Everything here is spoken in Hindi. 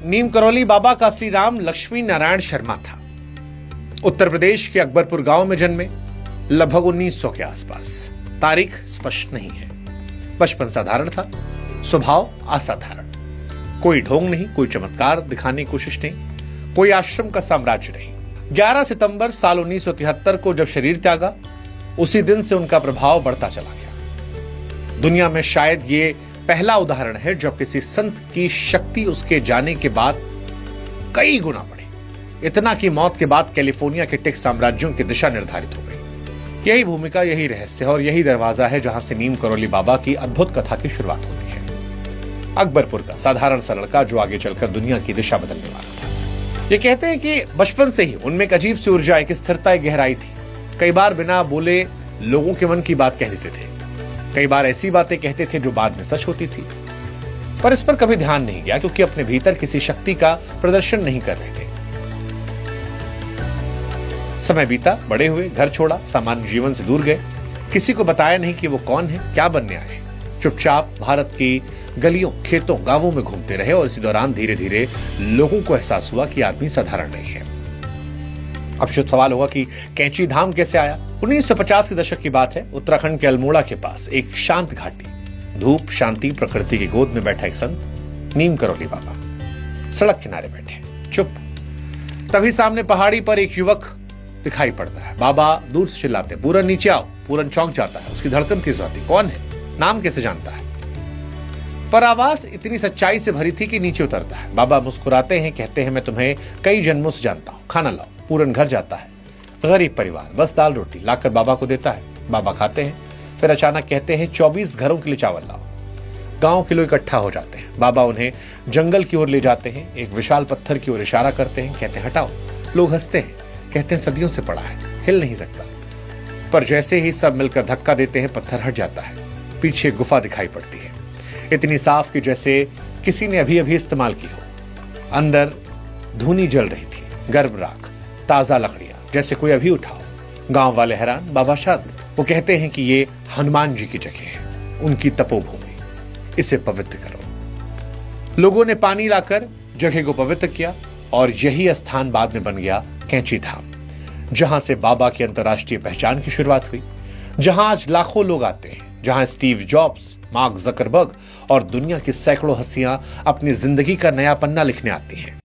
नीम करौली बाबा का असली नाम लक्ष्मी नारायण शर्मा था। उत्तर प्रदेश के अकबरपुर गांव में जन्मे, लगभग 1900 के आसपास। तारीख स्पष्ट नहीं है। बचपन साधारण था, स्वभाव असाधारण। कोई ढोंग नहीं, कोई चमत्कार दिखाने की कोशिश नहीं, कोई आश्रम का साम्राज्य नहीं। 11 सितंबर साल 1973 को जब शरीर त्यागा, उसी दिन से उनका प्रभाव बढ़ता चला गया। दुनिया में शायद ये पहला उदाहरण है जब किसी संत की शक्ति उसके जाने के बाद कई गुना बढ़ी। इतना कि मौत के बाद कैलिफोर्निया के टेक साम्राज्यों की दिशा निर्धारित हो गई। यही भूमिका, यही रहस्य और यही दरवाजा है जहां से नीम करौली बाबा की अद्भुत कथा की शुरुआत होती है। अकबरपुर का साधारण सा लड़का जो आगे चलकर दुनिया की दिशा बदलने वाला था। ये कहते हैं कि बचपन से ही उनमें एक अजीब सी ऊर्जा, एक स्थिरता, एक गहराई थी। कई बार बिना बोले लोगों के मन की बात कह देते थे। कई बार ऐसी बातें कहते थे जो बाद में सच होती थी, पर इस पर कभी ध्यान नहीं गया क्योंकि अपने भीतर किसी शक्ति का प्रदर्शन नहीं कर रहे थे। समय बीता, बड़े हुए, घर छोड़ा, सामान्य जीवन से दूर गए। किसी को बताया नहीं कि वो कौन है, क्या बनने आए। चुपचाप भारत की गलियों, खेतों, गांवों में घूमते रहे और इसी दौरान धीरे धीरे लोगों को एहसास हुआ कि आदमी साधारण नहीं है। अब शुद्ध सवाल होगा कि कैंची धाम कैसे आया। 1950 के दशक की बात है। उत्तराखंड के अल्मोड़ा के पास एक शांत घाटी, धूप, शांति, प्रकृति की गोद में बैठा एक संत, नीम करौली बाबा सड़क किनारे बैठे, चुप। तभी सामने पहाड़ी पर एक युवक दिखाई पड़ता है। बाबा दूर से चिल्लाते, पूरन नीचे आओ। पूरन चौंक जाता है, उसकी धड़कन तेज होती। कौन है, नाम कैसे जानता है? पर आवाज इतनी सच्चाई से भरी थी कि नीचे उतरता है। बाबा मुस्कुराते हैं, कहते हैं मैं तुम्हें कई जन्मों से जानता हूं, खाना लाओ। पूरन घर जाता है, गरीब परिवार, बस दाल रोटी लाकर बाबा को देता है। बाबा खाते हैं, फिर अचानक कहते हैं 24 घरों के लिए चावल लाओ। गांव के लोग इकट्ठा हो जाते हैं। बाबा उन्हें जंगल की ओर ले जाते हैं, एक विशाल पत्थर की ओर इशारा करते हैं, कहते हैं हटाओ। लोग हंसते हैं, कहते हैं सदियों से पड़ा है, हिल नहीं सकता। पर जैसे ही सब मिलकर धक्का देते हैं, पत्थर हट जाता है। पीछे गुफा दिखाई पड़ती है, इतनी साफ कि जैसे किसी ने अभी अभी इस्तेमाल की हो। अंदर धूनी जल रही थी, गर्म राख, ताजा लकड़ियां, जैसे कोई अभी उठाओ। गांव वाले हैरान, बाबा शांत। वो कहते हैं कि ये हनुमान जी की जगह है, उनकी तपोभूमि, इसे पवित्र करो। लोगों ने पानी लाकर जगह को पवित्र किया और यही स्थान बाद में बन गया कैंची धाम, जहां से बाबा की अंतर्राष्ट्रीय पहचान की शुरुआत हुई, जहां आज लाखों लोग आते हैं, जहां स्टीव जॉब्स, मार्क जकरबर्ग और दुनिया की सैकड़ों हस्तियां अपनी जिंदगी का नया पन्ना लिखने आती हैं।